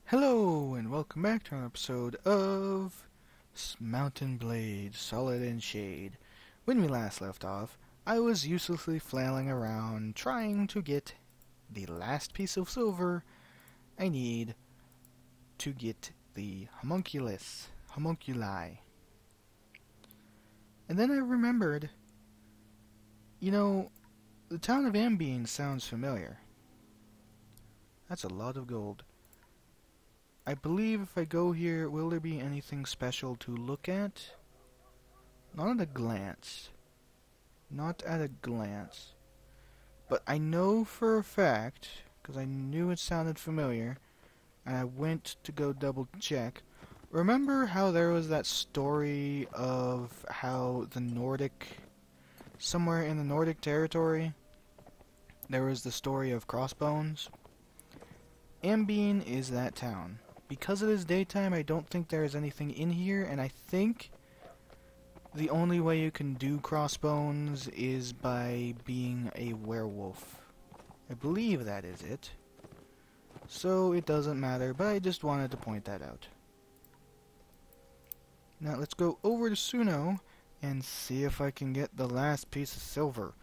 Hello, and welcome back to an episode of Mountain Blade, Solid and Shade. When we last left off, I was uselessly flailing around trying to get the last piece of silver I need to get the homunculi. And then I remembered, the town of Ambien sounds familiar. That's a lot of gold. I believe if I go here, will there be anything special to look at? Not at a glance. Not at a glance. But I know for a fact, because I knew it sounded familiar, and I went to go double check. Remember how there was that story of how somewhere in the Nordic territory, there was the story of crossbones? Ambien is that town. Because it is daytime, I don't think there is anything in here, and I think the only way you can do crossbones is by being a werewolf. I believe that is it. So it doesn't matter, but I just wanted to point that out. Now let's go over to Suno and see if I can get the last piece of silver.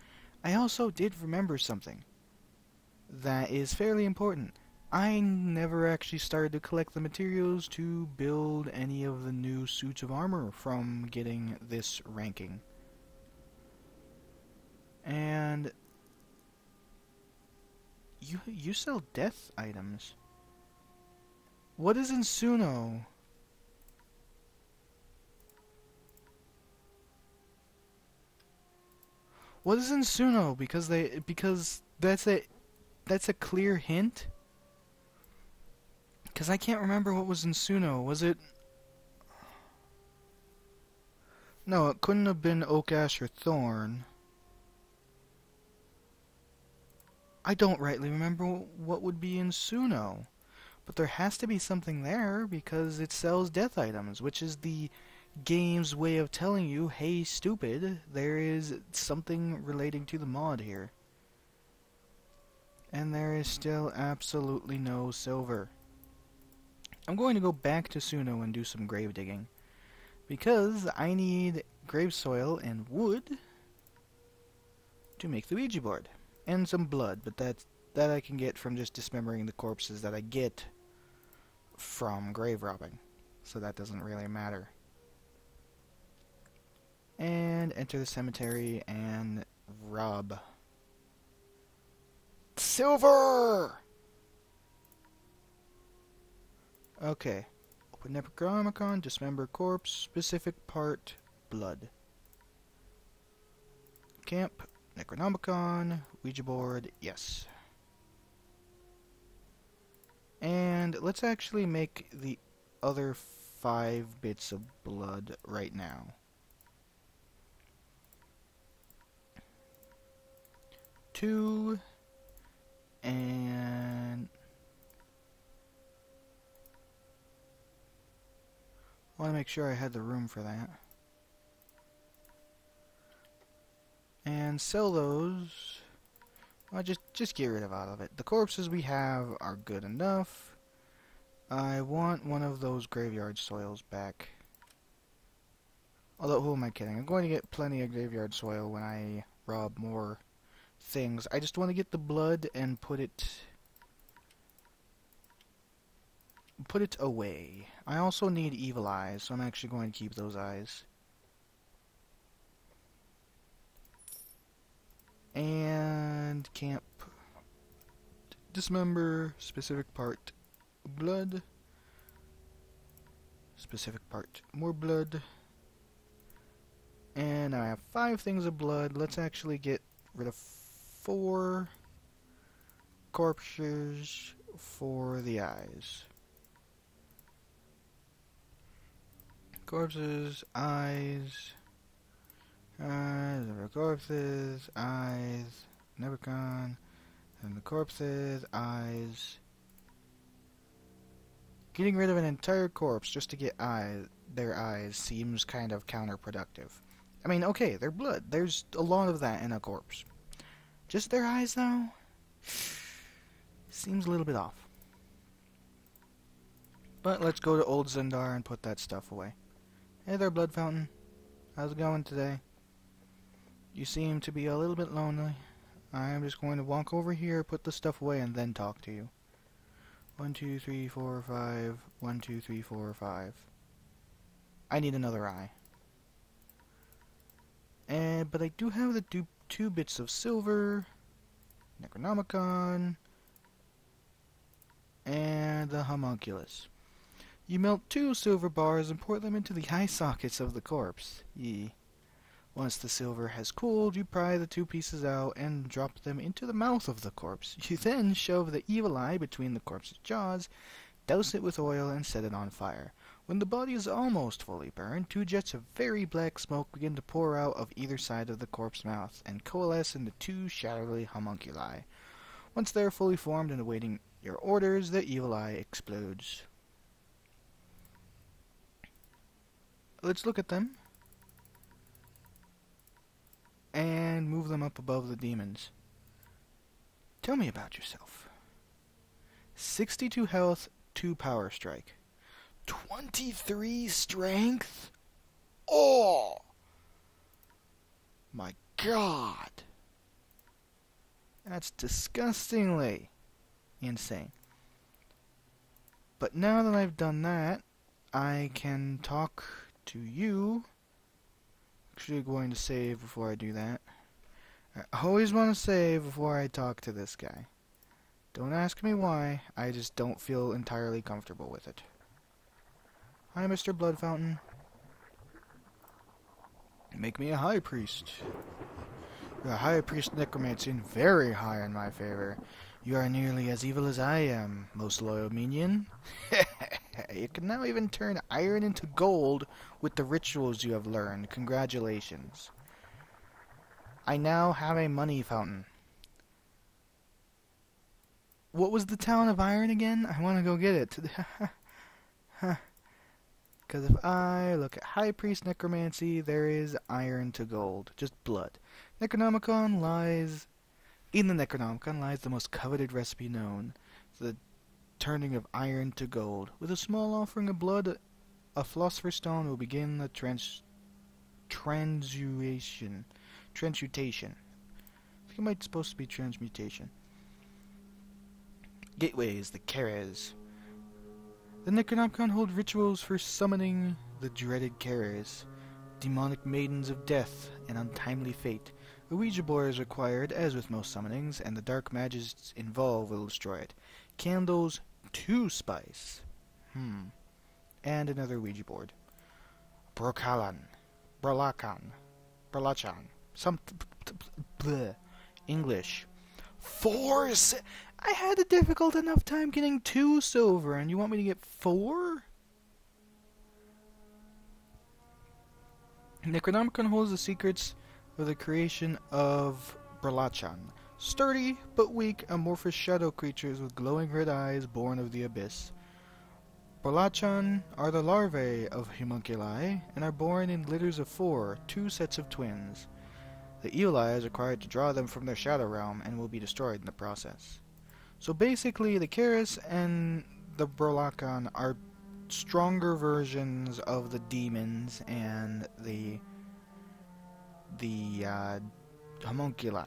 I also did remember something that is fairly important. I never actually started to collect the materials to build any of the new suits of armor from getting this ranking. And you sell death items. What is in Suno? What is in Suno? Because that's a clear hint. Because I can't remember what was in Suno. Was it... No, it couldn't have been Oak, Ash, or Thorn. I don't rightly remember what would be in Suno. But there has to be something there, because it sells death items, which is the game's way of telling you, hey, stupid, there is something relating to the mod here. And there is still absolutely no silver. I'm going to go back to Suno and do some grave digging, because I need grave soil and wood to make the Ouija board, and some blood, but that I can get from just dismembering the corpses that I get from grave robbing, so that doesn't really matter. And enter the cemetery and rob. Silver! Okay. Open necronomicon, dismember corpse, specific part, blood. Camp, necronomicon, Ouija board, yes. And let's actually make the other 5 bits of blood right now. Two, and... I want to make sure I had the room for that. And sell those. Well, just get rid of all of it. The corpses we have are good enough. I want one of those graveyard soils back. Although, who am I kidding? I'm going to get plenty of graveyard soil when I rob more things. I just want to get the blood and put it away. I also need evil eyes, so I'm actually going to keep those eyes. And camp. Dismember, specific part, blood. Specific part, more blood. And now I have 5 things of blood. Let's actually get rid of 4 corpses for the eyes. Corpses, eyes, corpses, eyes, necronomicon, and the corpses, eyes. Getting rid of an entire corpse just to get their eyes seems kind of counterproductive. I mean, okay, they're blood. There's a lot of that in a corpse. Just their eyes, though? Seems a little bit off. But let's go to Old Zendar and put that stuff away. Hey there, Blood Fountain. How's it going today? You seem to be a little bit lonely. I'm just going to walk over here, put the stuff away, and then talk to you. 1, 2, 3, 4, 5. 1, 2, 3, 4, 5. I need another eye. But I do have the two bits of silver, necronomicon, and the homunculus. You melt 2 silver bars and pour them into the eye sockets of the corpse. Yee. Once the silver has cooled, you pry the 2 pieces out and drop them into the mouth of the corpse. You then shove the evil eye between the corpse's jaws, douse it with oil, and set it on fire. When the body is almost fully burned, 2 jets of very black smoke begin to pour out of either side of the corpse's mouth and coalesce into 2 shadowy homunculi. Once they are fully formed and awaiting your orders, the evil eye explodes. Let's look at them and move them up above the demons. Tell me about yourself. 62 health, 2 power strike. 23 strength? Oh! My God! That's disgustingly insane. But now that I've done that, I can talk to you. Actually going to save before I do that. I always want to save before I talk to this guy. Don't ask me why, I just don't feel entirely comfortable with it. Hi, Mr. Blood Fountain. Make me a high priest. You're a high priest necromancer, very high in my favor. You are nearly as evil as I am, most loyal minion. You can now even turn iron into gold with the rituals you have learned. Congratulations. I now have a money fountain. What was the town of iron again? I want to go get it. Because if I look at High Priest Necromancy, there is iron to gold. Just blood. Necronomicon lies... In the Necronomicon lies the most coveted recipe known. The turning of iron to gold. With a small offering of blood, a philosopher's stone will begin the transmutation. I think it might be supposed to be transmutation. Gateways, the Keres. The Necronomicon hold rituals for summoning the dreaded Keres, demonic maidens of death and untimely fate. A Ouija board is required, as with most summonings, and the dark magics involved will destroy it. Candles, 2 spice. And another Ouija board. Brolachan. English. 4. I had a difficult enough time getting 2 silver, and you want me to get 4? Necronomicon holds the secrets of the creation of Brolachan. Sturdy, but weak, amorphous shadow creatures with glowing red eyes born of the abyss. Brolachan are the larvae of homunculi, and are born in litters of 4, 2 sets of twins. The evil eye is required to draw them from their shadow realm, and will be destroyed in the process. So basically, the Keres and the Brolachan are stronger versions of the demons and the homunculi.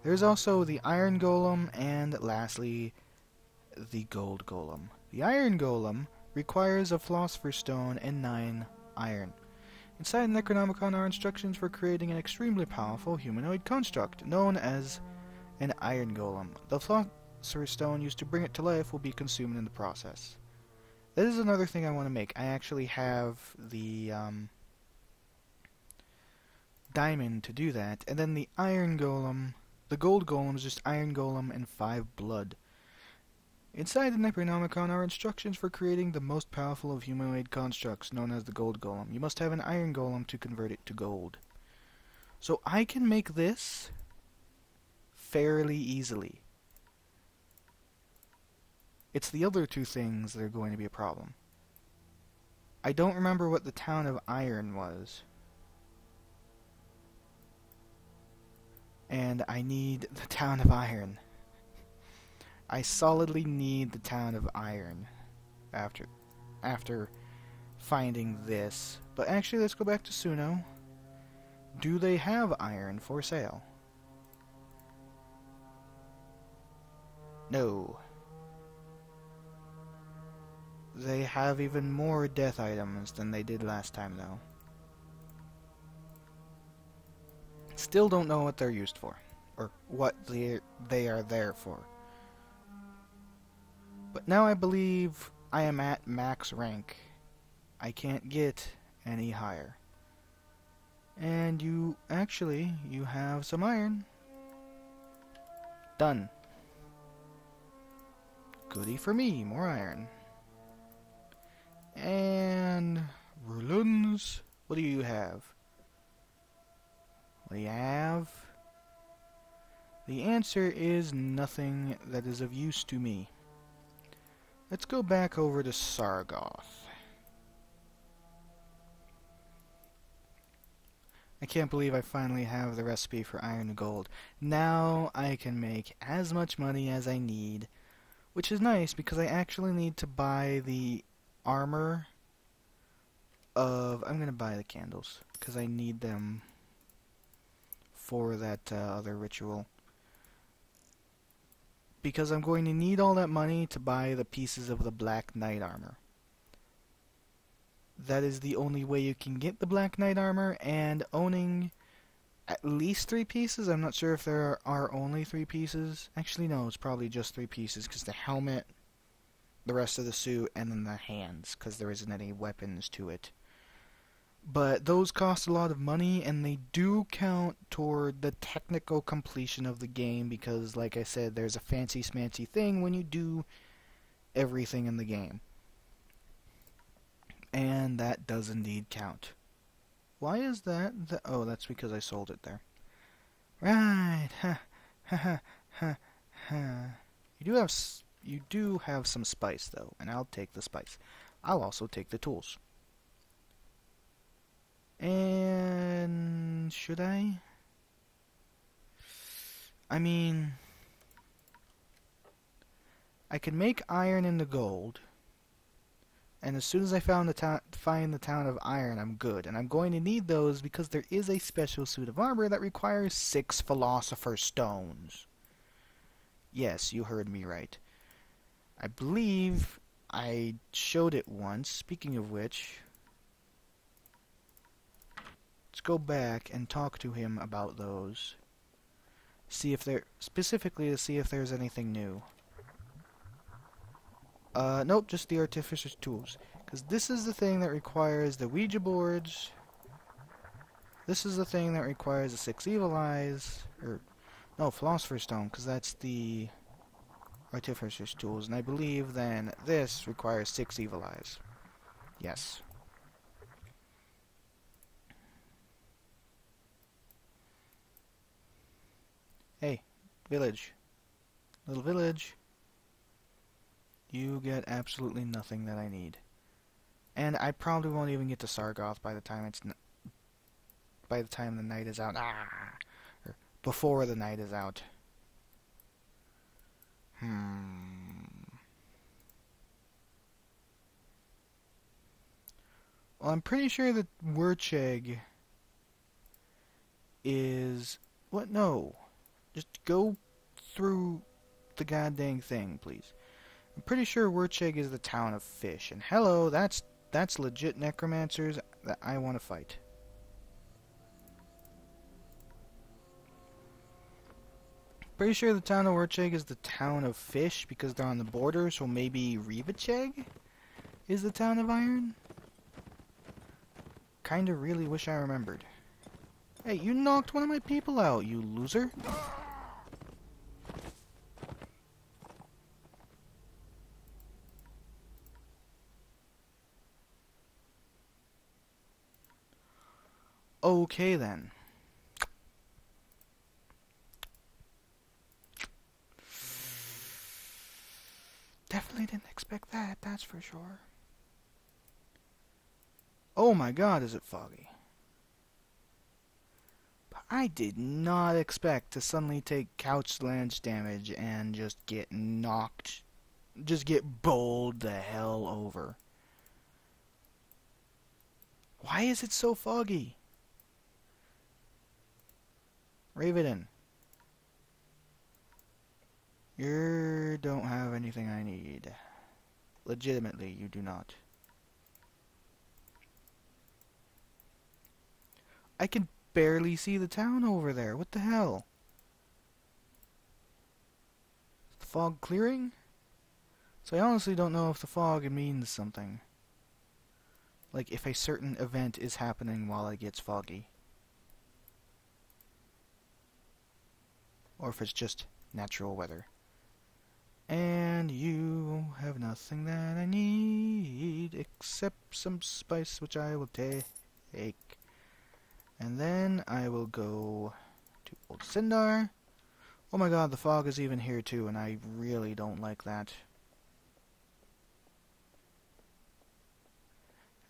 There's also the Iron Golem, and lastly, the Gold Golem. The Iron Golem requires a Philosopher's Stone and 9 iron. Inside Necronomicon are instructions for creating an extremely powerful humanoid construct, known as an Iron Golem. The Philosopher's Stone used to bring it to life will be consumed in the process. That is another thing I want to make. I actually have the diamond to do that, and then the Iron Golem, the Gold Golem is just Iron Golem and 5 blood. Inside the Necronomicon are instructions for creating the most powerful of humanoid constructs, known as the Gold Golem. You must have an Iron Golem to convert it to gold. So I can make this fairly easily. It's the other 2 things that are going to be a problem. I don't remember what the town of Iron was. And I need the town of Iron. I solidly need the town of Iron. after finding this. But actually, let's go back to Suno. Do they have iron for sale? No. They have even more death items than they did last time, though. Still don't know what they're used for, or what they are there for. But now I believe I am at max rank. I can't get any higher. And you have some iron. Done. Goody for me, more iron. And Rollins, what do you have? What do you have? The answer is nothing that is of use to me. Let's go back over to Sargoth. I can't believe I finally have the recipe for iron and gold. Now I can make as much money as I need, which is nice because I actually need to buy the armor of... I'm going to buy the candles because I need them for that other ritual. Because I'm going to need all that money to buy the pieces of the Black Knight armor. That is the only way you can get the Black Knight armor, and owning at least 3 pieces. I'm not sure if there are only 3 pieces. Actually, no, it's probably just 3 pieces, because the helmet, the rest of the suit, and then the hands, because there isn't any weapons to it. But those cost a lot of money, and they do count toward the technical completion of the game, because, like I said, there's a fancy-smancy thing when you do everything in the game. And that does indeed count. Why is that? Oh, that's because I sold it there. Right. Ha ha ha ha ha. You do have some spice though, and I'll take the spice. I'll also take the tools. And should I? I mean, I can make iron into gold. And as soon as I find the town of iron, I'm good. And I'm going to need those because there is a special suit of armor that requires 6 philosopher's stones. Yes, you heard me right. I believe I showed it once. Speaking of which, let's go back and talk to him about those. See if they're specifically to see if there's anything new. Nope, just the artificer's tools. Because this is the thing that requires the Ouija boards. This is the thing that requires the 6 evil eyes. Or, no, philosopher's stone, because that's the artificer's tools. And I believe then this requires 6 evil eyes. Yes. Hey, village. Little village. You get absolutely nothing that I need. And I probably won't even get to Sargoth by the time the night is out. Or before the night is out. Well, I'm pretty sure that Wercheg is... What? No. Just go through the goddamn thing, please. I'm pretty sure Wercheg is the town of fish. And hello, that's legit necromancers that I want to fight. Pretty sure the town of Wercheg is the town of fish because they're on the border, so maybe Rivacheg is the town of iron? Kinda really wish I remembered. Hey, you knocked one of my people out, you loser. Okay then. Definitely didn't expect that, that's for sure. Oh my god, is it foggy. But I did not expect to suddenly take couch lance damage and just get knocked just get bowled the hell over. Why is it so foggy? Raven, you don't have anything I need. Legitimately, you do not. I can barely see the town over there. What the hell? Is the fog clearing? So I honestly don't know if the fog means something. Like if a certain event is happening while it gets foggy. Or if it's just natural weather. And you have nothing that I need except some spice, which I will take. And then I will go to Old Sindar. Oh my god, the fog is even here too, and I really don't like that.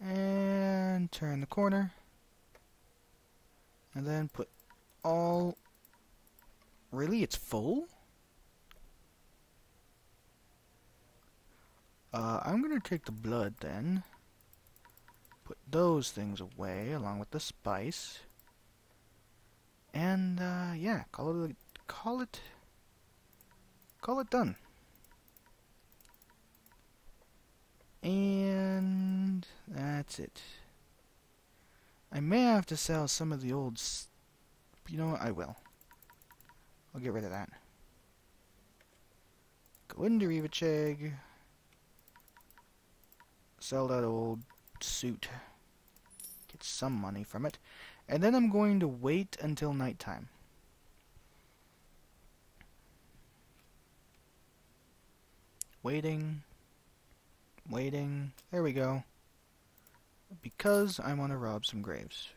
And turn the corner. And then put all... Really? It's full? I'm gonna take the blood then. Put those things away along with the spice. And yeah, call it done. And that's it. I may have to sell some of the old you know what, I will. I'll get rid of that. Go into Rivacheg. Sell that old suit. Get some money from it. And then I'm going to wait until nighttime. Waiting. There we go. Because I want to rob some graves.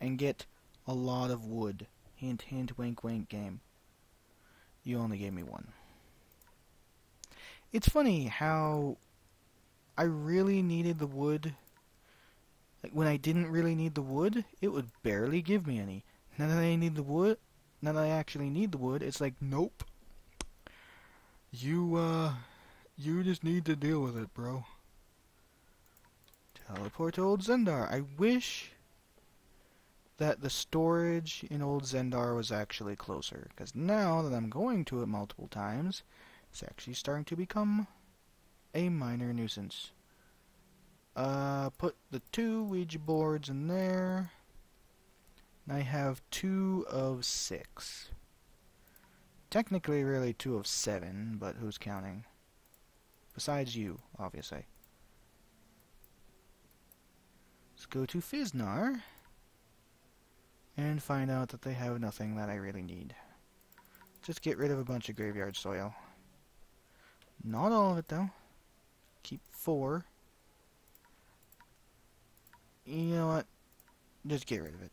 And get a lot of wood. Hint, hint, wink, wink, game. You only gave me one. It's funny how I really needed the wood. Like, when I didn't really need the wood, it would barely give me any. Now that I need the wood, now that I actually need the wood, it's like, nope. You just need to deal with it, bro. Teleport to Old Zendar. I wish that the storage in Old Zendar was actually closer, because now that I'm going to it multiple times, it's actually starting to become a minor nuisance. Put the 2 Ouija boards in there. I have 2 of 6. Technically, really 2 of 7, but who's counting? Besides you, obviously. Let's go to Fiznar and find out that they have nothing that I really need. Just get rid of a bunch of graveyard soil. Not all of it, though. Keep 4. You know what? Just get rid of it.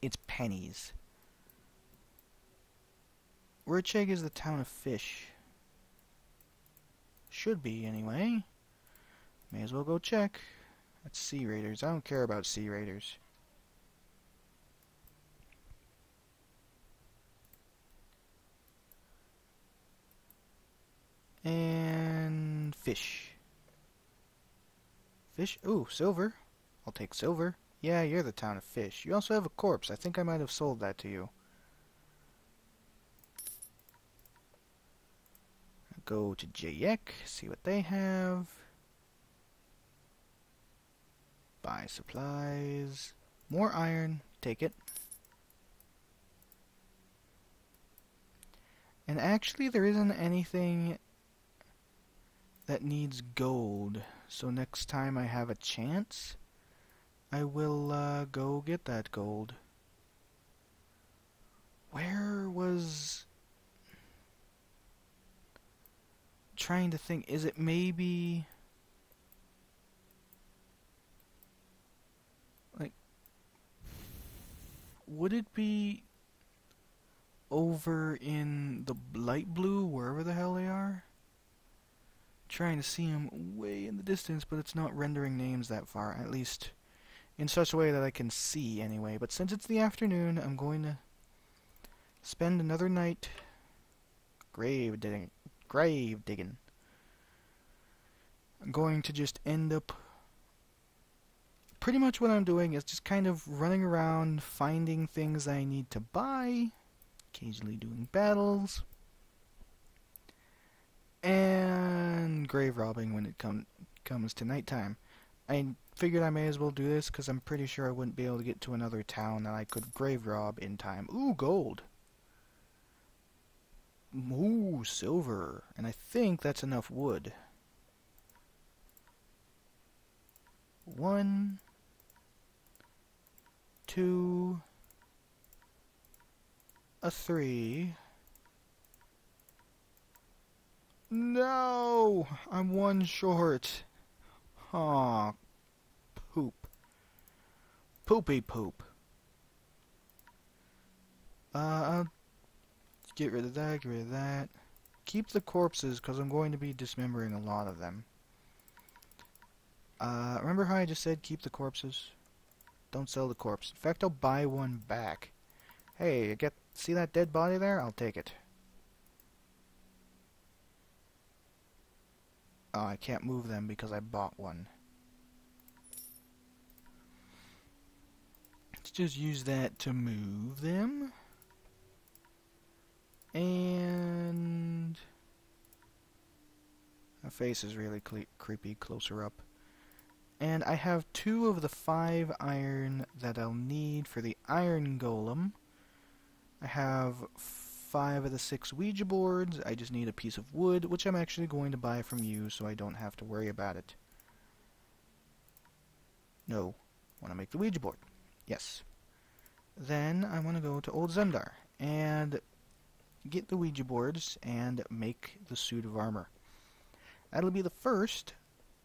It's pennies. Rurcheg is the town of fish. Should be, anyway. May as well go check. That's sea raiders. I don't care about sea raiders. And fish. Fish? Ooh, silver. I'll take silver. Yeah, you're the town of fish. You also have a corpse. I think I might have sold that to you. Go to Jayek, see what they have. Buy supplies. More iron. Take it. And actually, there isn't anything that needs gold. So next time I have a chance, I will go get that gold. Where was... Trying to think, is it maybe... Like... Would it be over in the light blue, wherever the hell they are? Trying to see them way in the distance, but it's not rendering names that far, at least in such a way that I can see anyway. But since it's the afternoon, I'm going to spend another night grave digging. grave digging. I'm going to just end up... Pretty much what I'm doing is just kind of running around, finding things I need to buy, occasionally doing battles, and grave robbing when it comes to nighttime. I figured I may as well do this because I'm pretty sure I wouldn't be able to get to another town that I could grave rob in time. Ooh, gold! Ooh, silver. And I think that's enough wood. 1, 2, a 3. No! I'm 1 short. Aw, poop. Poopy poop. I'll get rid of that, get rid of that. Keep the corpses, because I'm going to be dismembering a lot of them. Remember how I just said keep the corpses? Don't sell the corpse. In fact, I'll buy one back. Hey, see that dead body there? I'll take it. Oh, I can't move them because I bought one. Let's just use that to move them. And... my face is really creepy closer up. And I have 2 of the 5 iron that I'll need for the iron golem. I have 5 of the 6 Ouija boards. I just need a piece of wood, which I'm actually going to buy from you so I don't have to worry about it. No. I want to make the Ouija board. Yes. Then I want to go to Old Zendar and get the Ouija boards and make the suit of armor. That'll be the first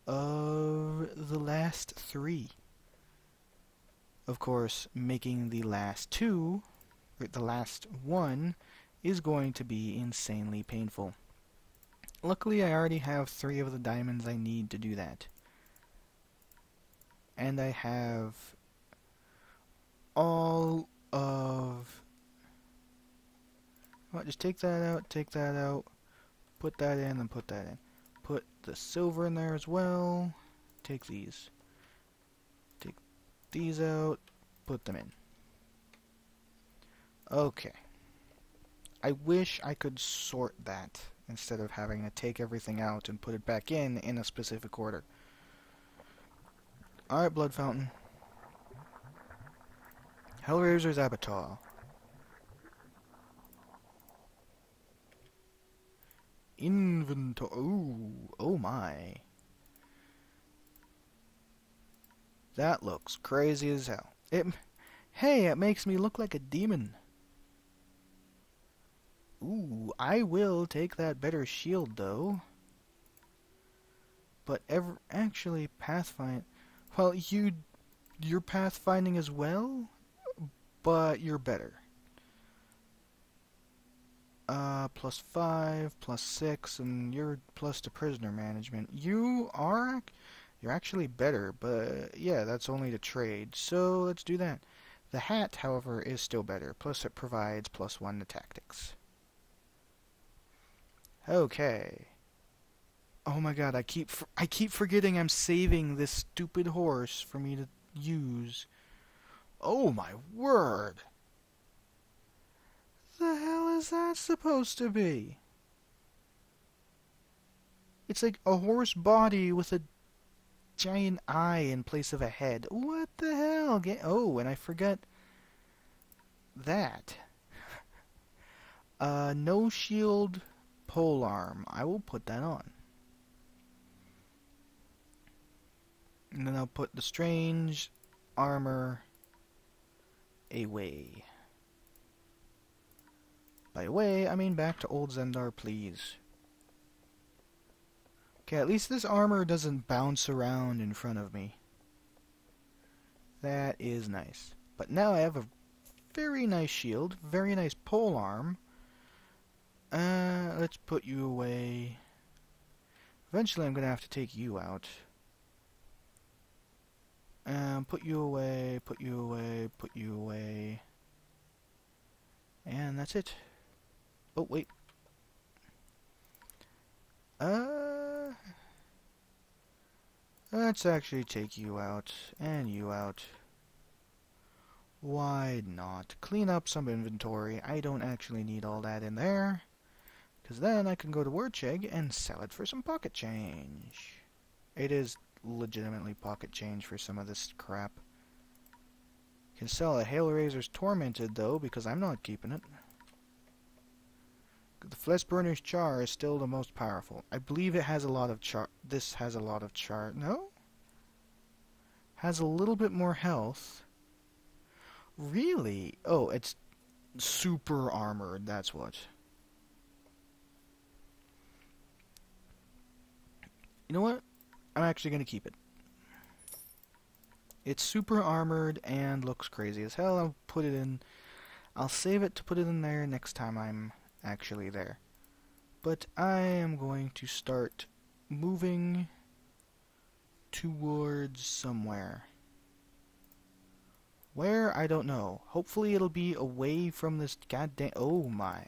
of the last 3. Of course, making the last 2, or the last 1, is going to be insanely painful. Luckily, I already have 3 of the diamonds I need to do that. And I have all of... well, just take that out, put that in, and put that in. Put the silver in there as well. Take these. Take these out, put them in. Okay. I wish I could sort that instead of having to take everything out and put it back in a specific order. Alright, Blood Fountain. Hellraiser's Abattoir. Inventory. Ooh, oh my. That looks crazy as hell. Hey, it makes me look like a demon. Ooh, I will take that better shield though. But actually pathfind. Well, you're pathfinding as well, but you're better. +5, +6, and you're plus to prisoner management. You're actually better, but yeah, that's only to trade, so let's do that. The hat, however, is still better, plus it provides +1 to tactics. Okay. Oh my god, I keep forgetting I'm saving this stupid horse for me to use. Oh my word! The hell is that supposed to be? It's like a horse body with a giant eye in place of a head. What the hell? Oh, and I forgot that. No shield, pole arm. I will put that on. And then I'll put the strange armor away. By away, I mean back to Old Zendar, please. Okay, at least this armor doesn't bounce around in front of me. That is nice. But now I have a very nice shield, very nice pole arm. Let's put you away. Eventually I'm going to have to take you out. Put you away, put you away, put you away. And that's it. Oh, wait. Let's actually take you out, and you out. Why not? Clean up some inventory. I don't actually need all that in there. Because then I can go to Wordchegg and sell it for some pocket change. It is legitimately pocket change for some of this crap. Can sell a Hailrazor's Tormented, though, because I'm not keeping it. The Fleshburner's Char is still the most powerful. I believe it has a lot of char. This has a lot of char. No? Has a little bit more health. Really? Oh, it's super armored, that's what. You know what? I'm actually going to keep it. It's super armored and looks crazy as hell. I'll put it in. I'll save it to put it in there next time I'm actually there. But I am going to start moving towards somewhere. Where? I don't know. Hopefully it'll be away from this goddamn... Oh my.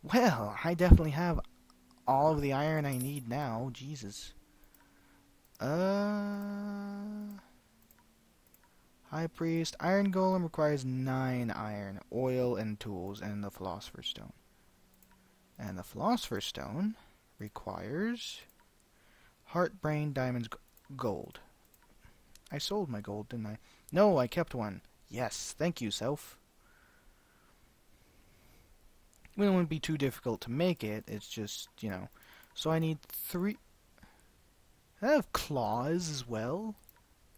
Well, I definitely have all of the iron I need now. Jesus. High Priest. Iron Golem requires 9 iron, oil, and tools, and the Philosopher's Stone. And the Philosopher's Stone requires heart, brain, diamonds, gold. I sold my gold, didn't I? No, I kept one. Yes, thank you, self. It wouldn't be too difficult to make it. It's just, you know. So I need 3... I have claws as well,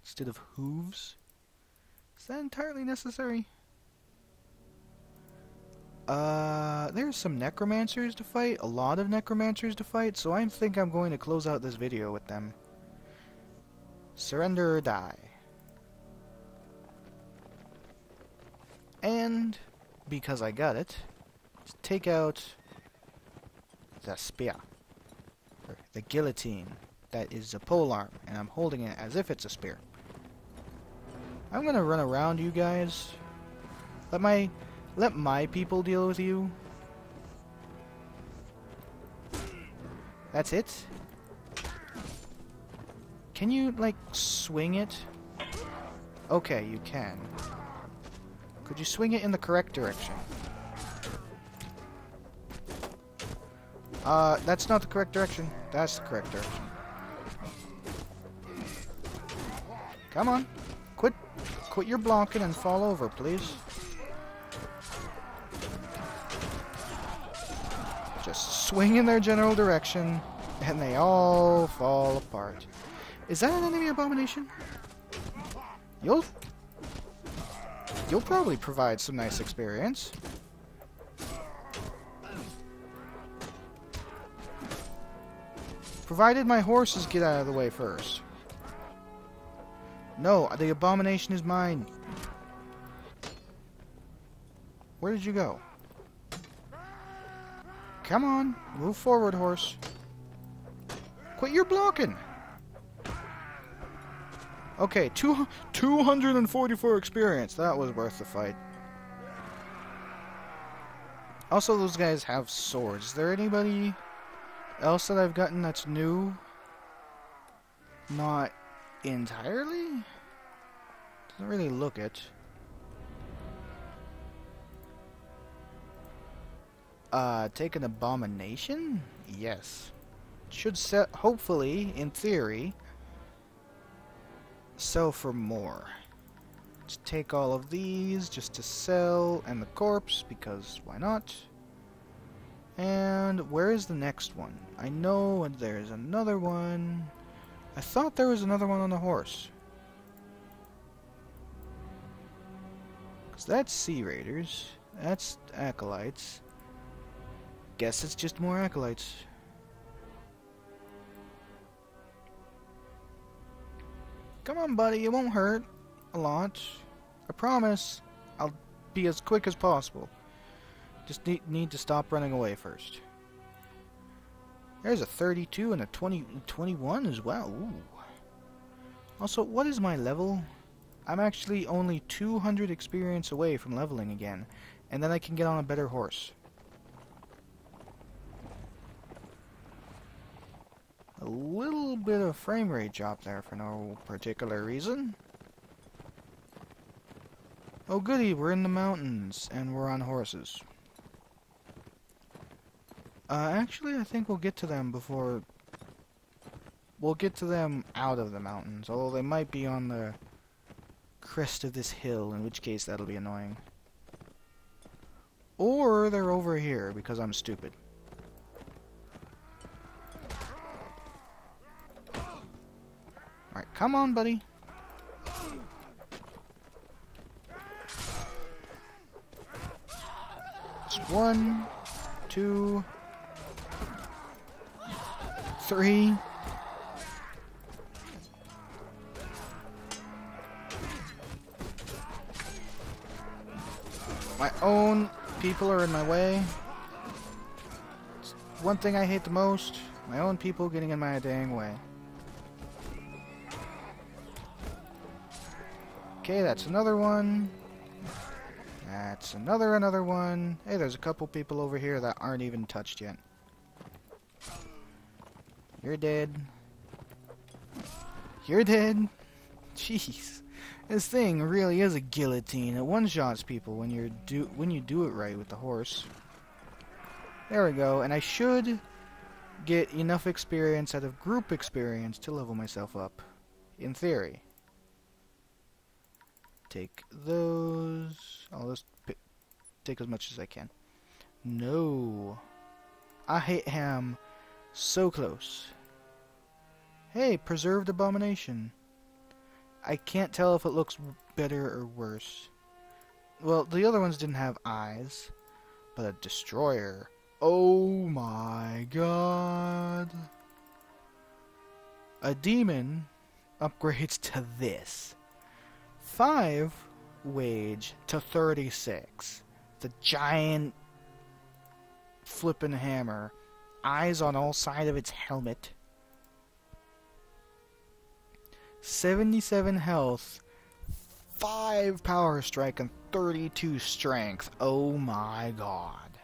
instead of hooves. Is that entirely necessary? There's some necromancers to fight, a lot of necromancers to fight, so I think I'm going to close out this video with them. Surrender or die. And, because I got it, let's take out the spear, or the guillotine. That is a polearm, and I'm holding it as if it's a spear. I'm gonna run around you guys. Let my people deal with you. That's it? Can you, like, swing it? Okay, you can. Could you swing it in the correct direction? That's not the correct direction. That's the correct direction. Come on. Quit your blocking and fall over, please. Just swing in their general direction, and they all fall apart. Is that an enemy abomination? You'll probably provide some nice experience. Provided my horses get out of the way first. No, the abomination is mine. Where did you go? Come on, move forward, horse. Quit your blocking. Okay, 244 experience. That was worth the fight. Also, those guys have swords. Is there anybody else that I've gotten that's new? Not entirely? Doesn't really look it. Take an abomination? Yes. Should set, hopefully, in theory, sell for more. Let's take all of these just to sell, and the corpse, because why not? And where is the next one? I know there's another one. I thought there was another one on the horse. Because that's Sea Raiders. That's Acolytes. Guess it's just more Acolytes. Come on, buddy. It won't hurt a lot. I promise. I'll be as quick as possible. Just need to stop running away first. There's a 32 and a 21 as well. Ooh. Also, what is my level? I'm actually only 200 experience away from leveling again. And then I can get on a better horse. bit of frame rate drop there for no particular reason. Oh goody, we're in the mountains, and we're on horses. Actually, I think we'll get to them before... We'll get to them out of the mountains, although they might be on the crest of this hill, in which case that'll be annoying. Or they're over here, because I'm stupid. Alright, come on, buddy. It's 1, 2, 3. My own people are in my way. It's one thing I hate the most. My own people getting in my dang way. Okay, that's another one. That's another one. Hey, there's a couple people over here that aren't even touched yet. You're dead. You're dead. Jeez. This thing really is a guillotine. It one-shots people when you do it right with the horse. There we go. And I should get enough experience out of group experience to level myself up. In theory. Take those. I'll just take as much as I can. No. I am so close. Hey, preserved abomination. I can't tell if it looks better or worse. Well, the other ones didn't have eyes, but a destroyer. Oh my god. A demon upgrades to this. 5 wage to 36. The giant flippin' hammer. Eyes on all sides of its helmet. 77 health, 5 power strike, and 32 strength. Oh my god.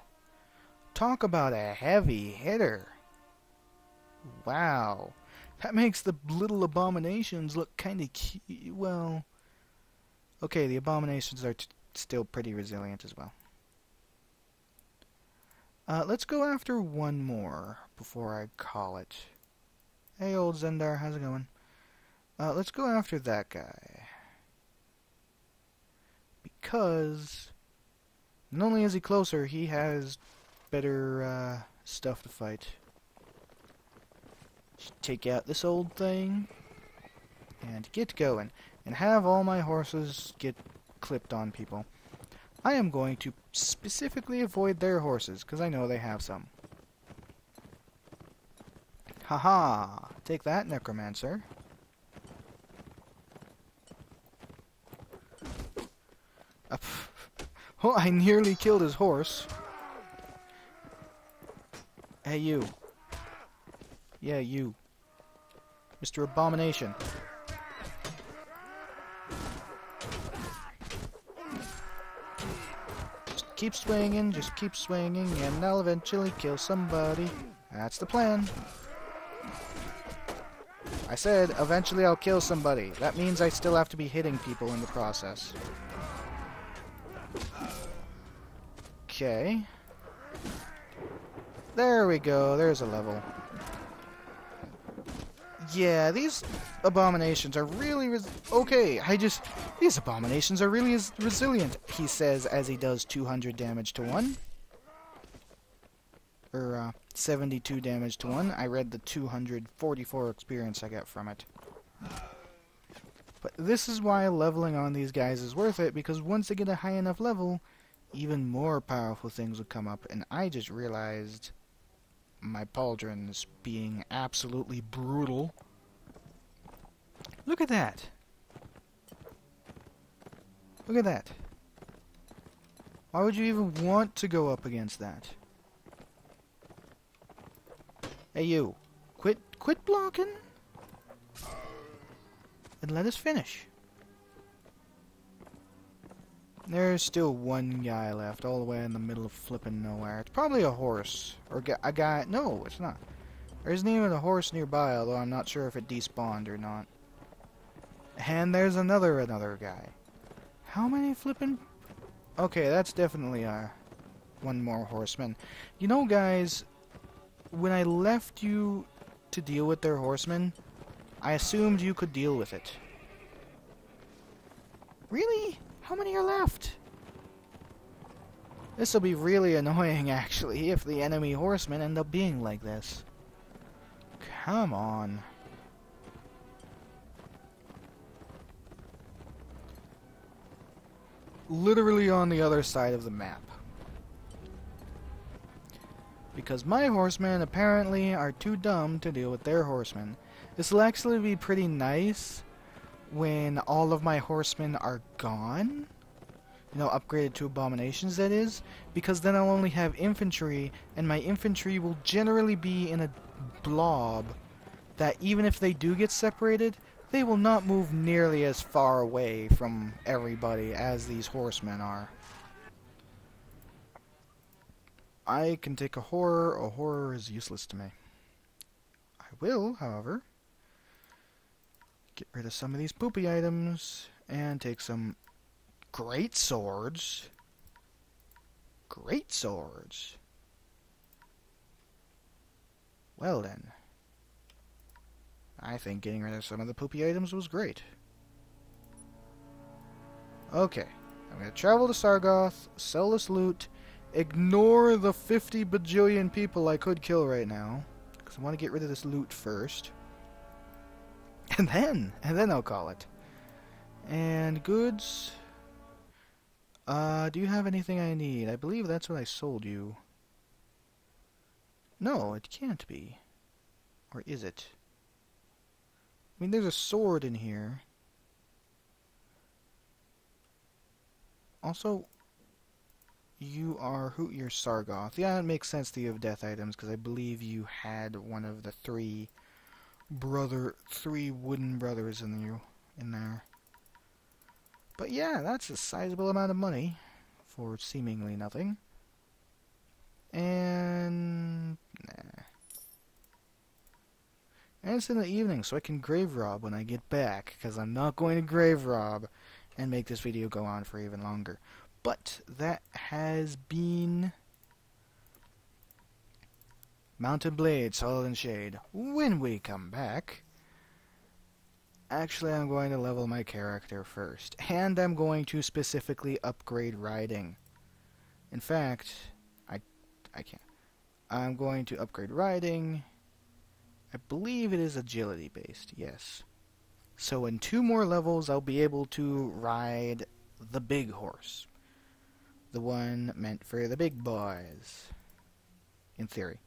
Talk about a heavy hitter. Wow. That makes the little abominations look kinda cute. Well, okay, the abominations are still pretty resilient as well. Let's go after one more before I call it. Hey, old Zendar, how's it going? Let's go after that guy. Because not only is he closer, he has better stuff to fight. Just take out this old thing and get going. And have all my horses get clipped on people. I am going to specifically avoid their horses, because I know they have some. Haha! Take that, necromancer. Oh, I nearly killed his horse. Hey, you. Yeah, you. Mr. Abomination. Just keep swinging, and I'll eventually kill somebody. That's the plan. I said, eventually I'll kill somebody. That means I still have to be hitting people in the process. Okay. There we go, there's a level. Yeah, these abominations are really these abominations are really resilient, he says as he does 200 damage to one. Or, 72 damage to one. I read the 244 experience I got from it. But this is why leveling on these guys is worth it, because once they get a high enough level, even more powerful things will come up, and I just realized my pauldrons being absolutely brutal. Look at that! Look at that! Why would you even want to go up against that? Hey you, quit blocking, and let us finish. There's still one guy left, all the way in the middle of flippin' nowhere. It's probably a horse, or a guy, no, it's not. There isn't even a horse nearby, although I'm not sure if it despawned or not. And there's another guy. How many flippin'... Okay, that's definitely one more horseman. You know, guys, when I left you to deal with their horsemen, I assumed you could deal with it. Really? How many are left? This will be really annoying, actually, if the enemy horsemen end up being like this. Come on. Literally on the other side of the map. Because my horsemen apparently are too dumb to deal with their horsemen. This will actually be pretty nice when all of my horsemen are gone. You know, upgraded to abominations, that is. Because then I'll only have infantry, and my infantry will generally be in a blob that even if they do get separated, they will not move nearly as far away from everybody as these horsemen are. I can take a horror. A horror is useless to me. I will, however, get rid of some of these poopy items and take some great swords. Great swords. Well then. I think getting rid of some of the poopy items was great. Okay. I'm going to travel to Sargoth, sell this loot, ignore the 50 bajillion people I could kill right now, because I want to get rid of this loot first. And then I'll call it. And goods. Do you have anything I need? I believe that's what I sold you. No, it can't be. Or is it? I mean, there's a sword in here. Also, you're Sargoth. Yeah, it makes sense that you have death items, because I believe you had one of the three wooden brothers in there. But yeah, that's a sizable amount of money for seemingly nothing. And nah. And it's in the evening, so I can grave rob when I get back, because I'm not going to grave rob and make this video go on for even longer. But that has been Mountain Blade, Solid and Shade. When we come back, actually I'm going to level my character first, and I'm going to specifically upgrade riding. In fact, I can't. I'm going to upgrade riding. I believe it is agility based, yes. So in 2 more levels I'll be able to ride the big horse. The one meant for the big boys. In theory.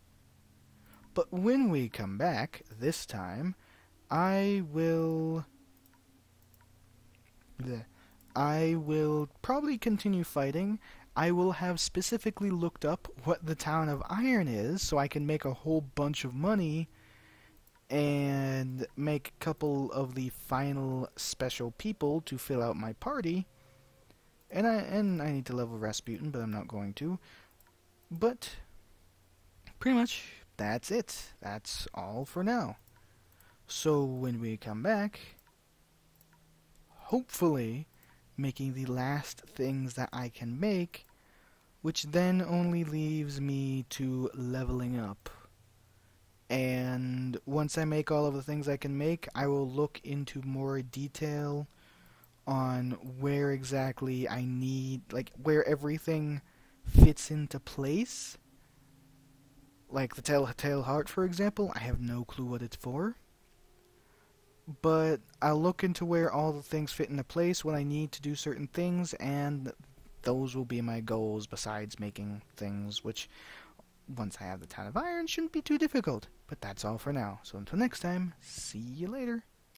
But when we come back, this time, I will probably continue fighting. I will have specifically looked up what the town of Iron is, so I can make a whole bunch of money and make a couple of the final special people to fill out my party. And I need to level Rasputin, but I'm not going to. But pretty much that's it. That's all for now. So when we come back, hopefully making the last things that I can make, which then only leaves me to leveling up. And once I make all of the things I can make, I will look into more detail on where exactly I need, like, where everything fits into place. Like the Telltale Heart, for example, I have no clue what it's for. But I'll look into where all the things fit into place when I need to do certain things, and those will be my goals besides making things, which, once I have the Town of Iron, shouldn't be too difficult. But that's all for now. So until next time, see you later.